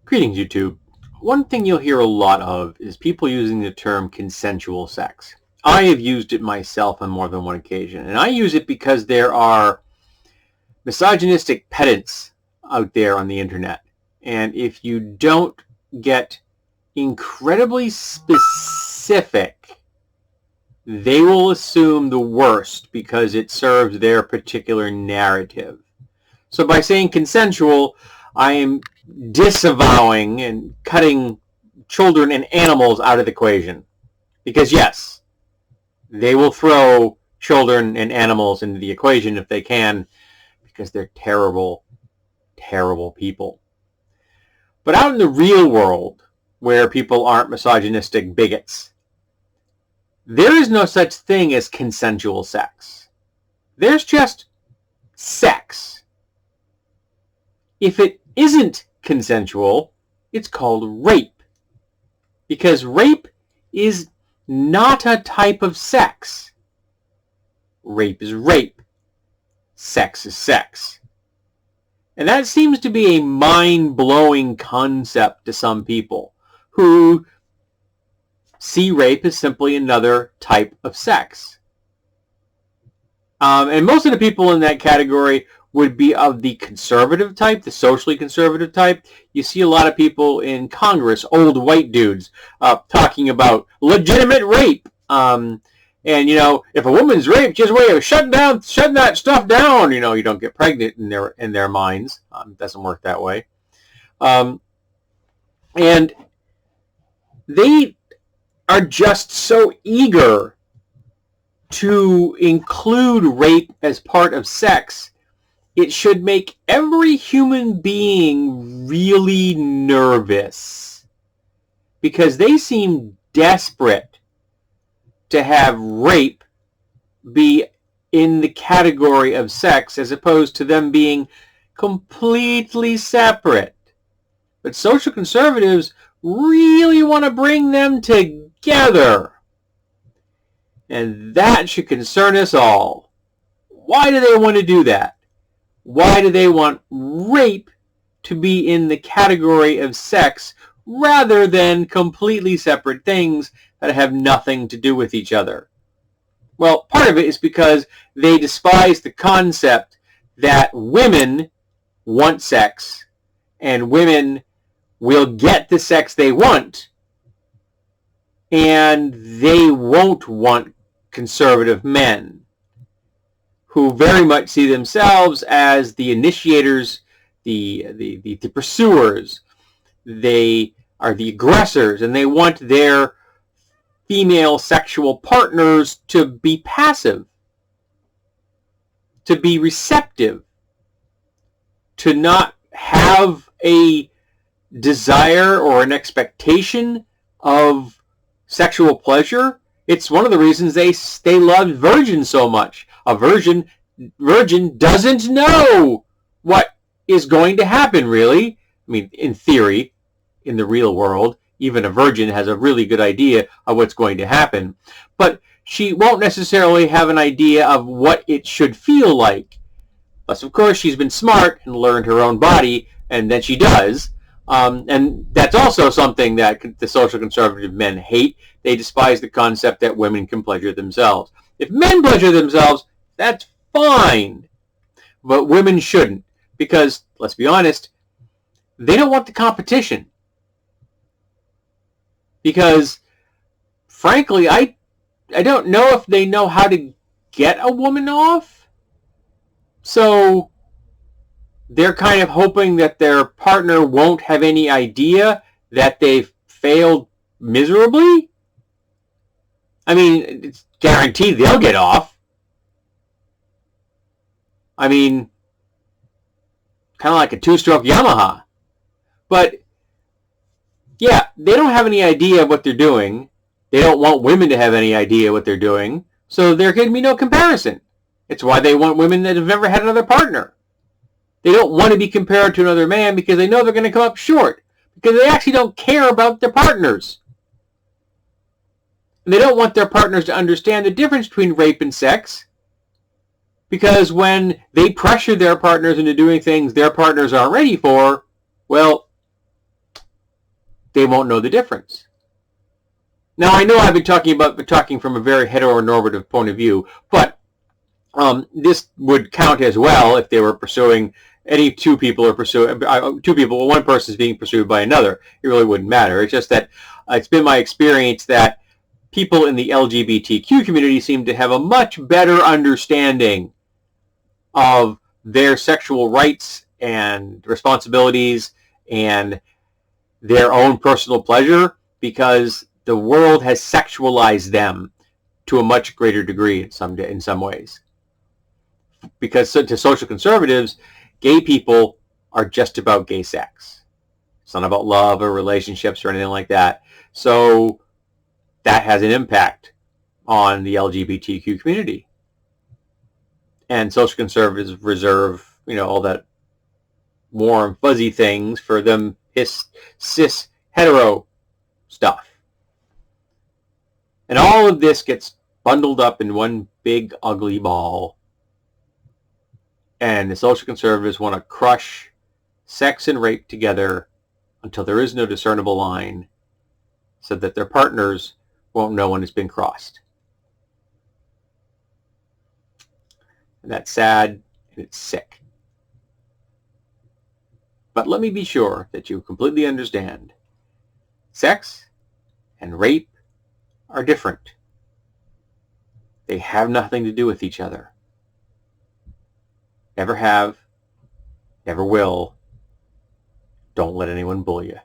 Greetings, YouTube. One thing you'll hear a lot of is people using the term consensual sex. I have used it myself on more than one occasion, and I use it because there are misogynistic pedants out there on the internet. And if you don't get incredibly specific, they will assume the worst because it serves their particular narrative. So by saying consensual, I am disavowing and cutting children and animals out of the equation. Because yes, they will throw children and animals into the equation if they can, because they're terrible, terrible people. But out in the real world, where people aren't misogynistic bigots, there is no such thing as consensual sex. There's just sex. If it isn't consensual, it's called rape. Because rape is not a type of sex. Rape is rape. Sex is sex. And that seems to be a mind-blowing concept to some people who see rape as simply another type of sex. And most of the people in that category would be of the conservative type, the socially conservative type. You see a lot of people in Congress, old white dudes, talking about legitimate rape. And, you know, if a woman's raped, just way of shutting that stuff down. You know, you don't get pregnant in their minds. It doesn't work that way. And they are just so eager to include rape as part of sex. It should make every human being really nervous, because they seem desperate to have rape be in the category of sex as opposed to them being completely separate. But social conservatives really want to bring them together. And that should concern us all. Why do they want to do that? Why do they want rape to be in the category of sex rather than completely separate things that have nothing to do with each other? Well, part of it is because they despise the concept that women want sex and women will get the sex they want, and they won't want conservative men who very much see themselves as the initiators, the pursuers. They are the aggressors, and they want their female sexual partners to be passive, to be receptive, to not have a desire or an expectation of sexual pleasure. It's one of the reasons they love virgins so much. A virgin doesn't know what is going to happen, really. I mean, in theory, in the real world, even a virgin has a really good idea of what's going to happen. But she won't necessarily have an idea of what it should feel like. Plus, of course, she's been smart and learned her own body, and then she does. And that's also something that the social conservative men hate. They despise the concept that women can pleasure themselves. If men pleasure themselves, that's fine. But women shouldn't. Because, let's be honest, they don't want the competition. Because, frankly, I don't know if they know how to get a woman off. So they're kind of hoping that their partner won't have any idea that they've failed miserably. I mean, it's guaranteed they'll get off. I mean, kind of like a two-stroke Yamaha. But, yeah, they don't have any idea of what they're doing. They don't want women to have any idea what they're doing. So there can be no comparison. It's why they want women that have never had another partner. They don't want to be compared to another man because they know they're going to come up short. Because they actually don't care about their partners. And they don't want their partners to understand the difference between rape and sex. Because when they pressure their partners into doing things their partners aren't ready for, well, they won't know the difference. Now, I know I've been talking from a very heteronormative point of view, but this would count as well if they were pursuing any two people, one person is being pursued by another. It really wouldn't matter. It's just that it's been my experience that people in the LGBTQ community seem to have a much better understanding of their sexual rights and responsibilities and their own personal pleasure, because the world has sexualized them to a much greater degree in some ways. Because to social conservatives, gay people are just about gay sex. It's not about love or relationships or anything like that. So that has an impact on the LGBTQ community. And social conservatives reserve, all that warm, fuzzy things for them cis hetero stuff. And all of this gets bundled up in one big ugly ball. And the social conservatives want to crush sex and rape together until there is no discernible line, so that their partners won't know when it's been crossed. And that's sad and it's sick. But let me be sure that you completely understand. Sex and rape are different. They have nothing to do with each other. Never have, never will. Don't let anyone bully you.